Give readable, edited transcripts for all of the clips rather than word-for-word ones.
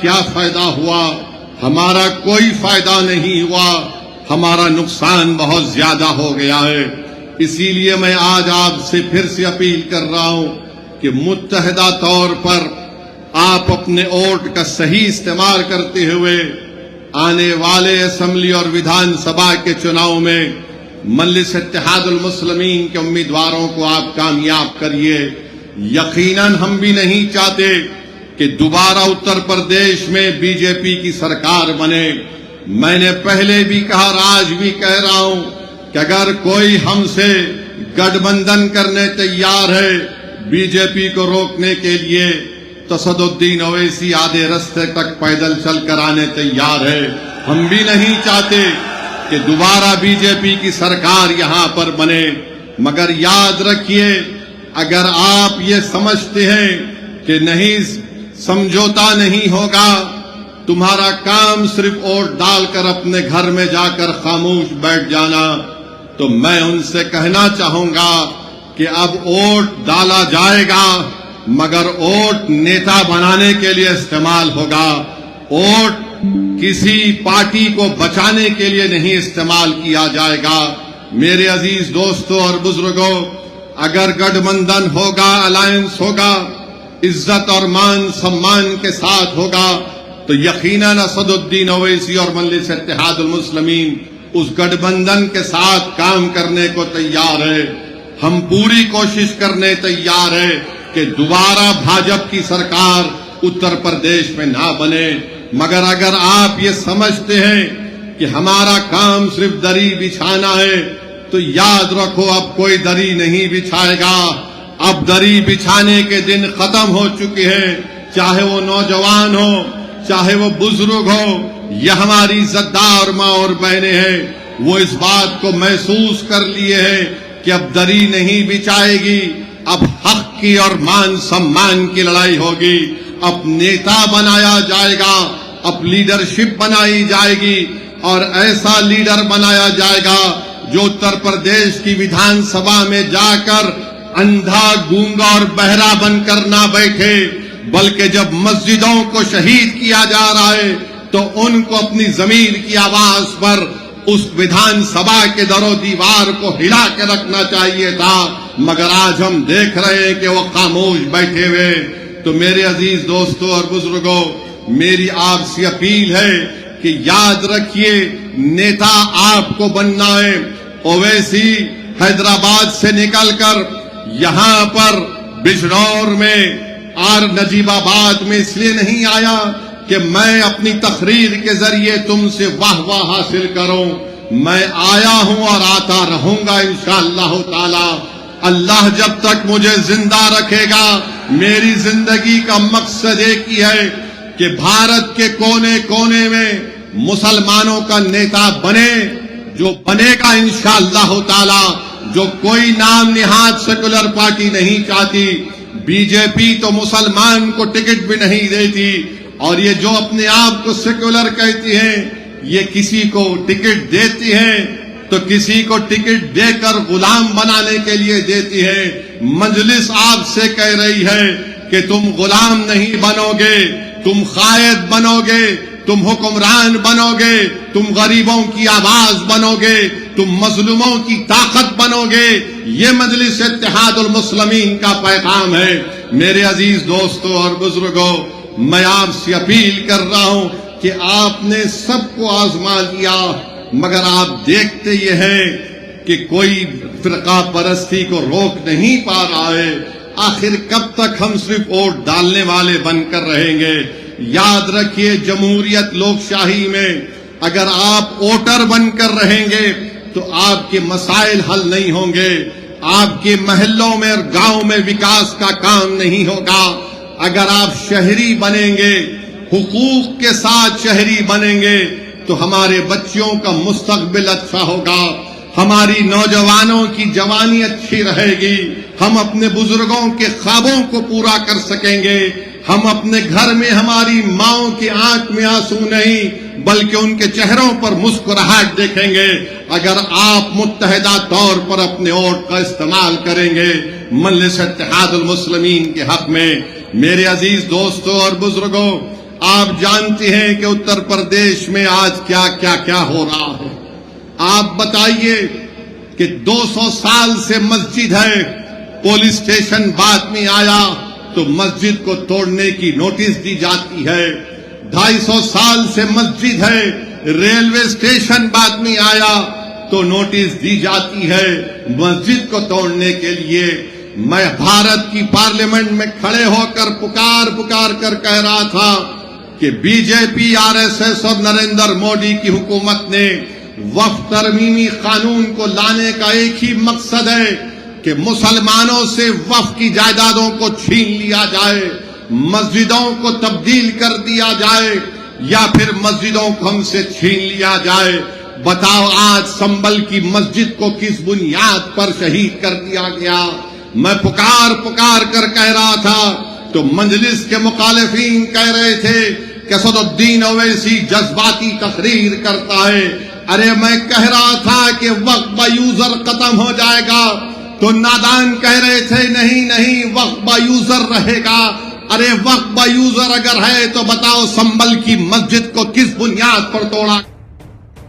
کیا فائدہ ہوا؟ ہمارا کوئی فائدہ نہیں ہوا، ہمارا نقصان بہت زیادہ ہو گیا ہے۔ اسی لیے میں آج آپ سے پھر سے اپیل کر رہا ہوں کہ متحدہ طور پر آپ اپنے ووٹ کا صحیح استعمال کرتے ہوئے آنے والے اسمبلی اور ویدھان سبھا کے چناؤ میں مجلس اتحاد المسلمین کے امیدواروں کو آپ کامیاب کریے۔ یقیناً ہم بھی نہیں چاہتے کہ دوبارہ اتر پردیش میں بی جے پی کی سرکار بنے۔ میں نے پہلے بھی کہا اور آج بھی کہہ رہا ہوں کہ اگر کوئی ہم سے گٹھ بندھن کرنے تیار ہے بی جے پی کو روکنے کے لیے تو اسدالدین اویسی آدھے رستے تک پیدل چل کر آنے تیار ہے۔ ہم بھی نہیں چاہتے کہ دوبارہ بی جے پی کی سرکار یہاں پر بنے، مگر یاد رکھیے اگر آپ یہ سمجھتے ہیں کہ نہیں سمجھوتا نہیں ہوگا، تمہارا کام صرف ووٹ ڈال کر اپنے گھر میں جا کر خاموش بیٹھ جانا، تو میں ان سے کہنا چاہوں گا کہ اب ووٹ ڈالا جائے گا مگر ووٹ نیتا بنانے کے لیے استعمال ہوگا، ووٹ کسی پارٹی کو بچانے کے لیے نہیں استعمال کیا جائے گا۔ میرے عزیز دوستوں اور بزرگوں، اگر گٹھ بندھن ہوگا، الائنس ہوگا، عزت اور مان سمان کے ساتھ ہوگا تو یقیناً اسدالدین اویسی اور مجلس اتحاد المسلمین اس گٹھ بندھن کے ساتھ کام کرنے کو تیار ہے۔ ہم پوری کوشش کرنے تیار ہے کہ دوبارہ بھاجپ کی سرکار اتر پردیش میں نہ بنے، مگر اگر آپ یہ سمجھتے ہیں کہ ہمارا کام صرف دری بچھانا ہے تو یاد رکھو اب کوئی دری نہیں بچھائے گا۔ اب دری بچھانے کے دن ختم ہو چکے ہیں، چاہے وہ نوجوان ہو چاہے وہ بزرگ ہو، یہ ہماری عزتدار ماں اور بہنیں ہیں، وہ اس بات کو محسوس کر لیے ہیں کہ اب دری نہیں بچھائے گی، اب حق کی اور مان سمان کی لڑائی ہوگی۔ اب نیتا بنایا جائے گا، اب لیڈرشپ بنائی جائے گی اور ایسا لیڈر بنایا جائے گا جو اتر پردیش کی ویدھان سبھا میں جا کر اندھا گونگا اور بہرا بن کر نہ بیٹھے، بلکہ جب مسجدوں کو شہید کیا جا رہا ہے تو ان کو اپنی ضمیر کی آواز پر اس ویدھان سبھا کے در و دیوار کو ہلا کے رکھنا چاہیے تھا، مگر آج ہم دیکھ رہے ہیں کہ وہ خاموش بیٹھے ہوئے۔ تو میرے عزیز دوستوں اور بزرگوں، میری آپ سے اپیل ہے کہ یاد رکھیے نیتا آپ کو بننا ہے۔ اویسی حیدرآباد سے نکل کر یہاں پر بجنور میں اور نجیب آباد میں اس لیے نہیں آیا کہ میں اپنی تقریر کے ذریعے تم سے واہ واہ حاصل کروں، میں آیا ہوں اور آتا رہوں گا انشاءاللہ تعالی۔ اللہ جب تک مجھے زندہ رکھے گا، میری زندگی کا مقصد ایک ہی ہے کہ بھارت کے کونے کونے میں مسلمانوں کا نیتا بنے، جو بنے گا انشاءاللہ تعالی، جو کوئی نام نہاد سیکولر پارٹی نہیں چاہتی۔ بی جے پی تو مسلمان کو ٹکٹ بھی نہیں دیتی، اور یہ جو اپنے آپ کو سیکولر کہتی ہیں، یہ کسی کو ٹکٹ دیتی ہیں تو کسی کو ٹکٹ دے کر غلام بنانے کے لیے دیتی ہے۔ مجلس آپ سے کہہ رہی ہے کہ تم غلام نہیں بنو گے، تم قائد بنو گے، تم حکمران بنو گے، تم غریبوں کی آواز بنو گے، تم مظلوموں کی طاقت بنو گے۔ یہ مجلس اتحاد المسلمین کا پیغام ہے۔ میرے عزیز دوستوں اور بزرگوں، میں آپ سے اپیل کر رہا ہوں کہ آپ نے سب کو آزما لیا، مگر آپ دیکھتے یہ ہیں کہ کوئی فرقہ پرستی کو روک نہیں پا رہا ہے۔ آخر کب تک ہم صرف ووٹ ڈالنے والے بن کر رہیں گے؟ یاد رکھیے جمہوریت لوک شاہی میں اگر آپ ووٹر بن کر رہیں گے تو آپ کے مسائل حل نہیں ہوں گے، آپ کے محلوں میں اور گاؤں میں وکاس کا کام نہیں ہوگا۔ اگر آپ شہری بنیں گے، حقوق کے ساتھ شہری بنیں گے تو ہمارے بچوں کا مستقبل اچھا ہوگا، ہماری نوجوانوں کی جوانی اچھی رہے گی، ہم اپنے بزرگوں کے خوابوں کو پورا کر سکیں گے، ہم اپنے گھر میں ہماری ماؤں کی آنکھ میں آنسو نہیں بلکہ ان کے چہروں پر مسکراہٹ دیکھیں گے اگر آپ متحدہ طور پر اپنے ووٹ کا استعمال کریں گے مجلس اتحاد المسلمین کے حق میں۔ میرے عزیز دوستوں اور بزرگوں، آپ جانتے ہیں کہ اتر پردیش میں آج کیا کیا کیا ہو رہا ہے. آپ بتائیے کہ 200 سال سے مسجد ہے، پولیس اسٹیشن بعد میں آیا تو مسجد کو توڑنے کی نوٹس دی جاتی ہے. 250 سال سے مسجد ہے، ریلوے اسٹیشن بعد میں آیا تو نوٹس دی جاتی ہے مسجد کو توڑنے کے لیے. میں بھارت کی پارلیمنٹ میں کھڑے ہو کر پکار کر کہہ رہا تھا کہ بی جے پی، آر ایس ایس اور نریندر مودی کی حکومت نے وقف ترمیمی قانون کو لانے کا ایک ہی مقصد ہے کہ مسلمانوں سے وقف کی جائیدادوں کو چھین لیا جائے، مسجدوں کو تبدیل کر دیا جائے یا پھر مسجدوں کو ہم سے چھین لیا جائے. بتاؤ آج سنبل کی مسجد کو کس بنیاد پر شہید کر دیا گیا؟ میں پکار کر کہہ رہا تھا تو مجلس کے مخالفین کہہ رہے تھے کہ اسد الدین اویسی جذباتی تقریر کرتا ہے. ارے میں کہہ رہا تھا کہ وقت با یوزر ختم ہو جائے گا تو نادان کہہ رہے تھے نہیں وقت با یوزر رہے گا. ارے وقت با یوزر اگر ہے تو بتاؤ سنبل کی مسجد کو کس بنیاد پر توڑا؟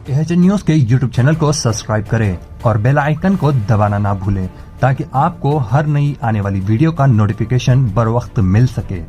KHN نیوز کے YouTube چینل کو سبسکرائب کریں اور بیل آئیکن کو دبانا نہ بھولیں تاکہ آپ کو ہر نئی آنے والی ویڈیو کا نوٹیفیکیشن بر وقت مل سکے.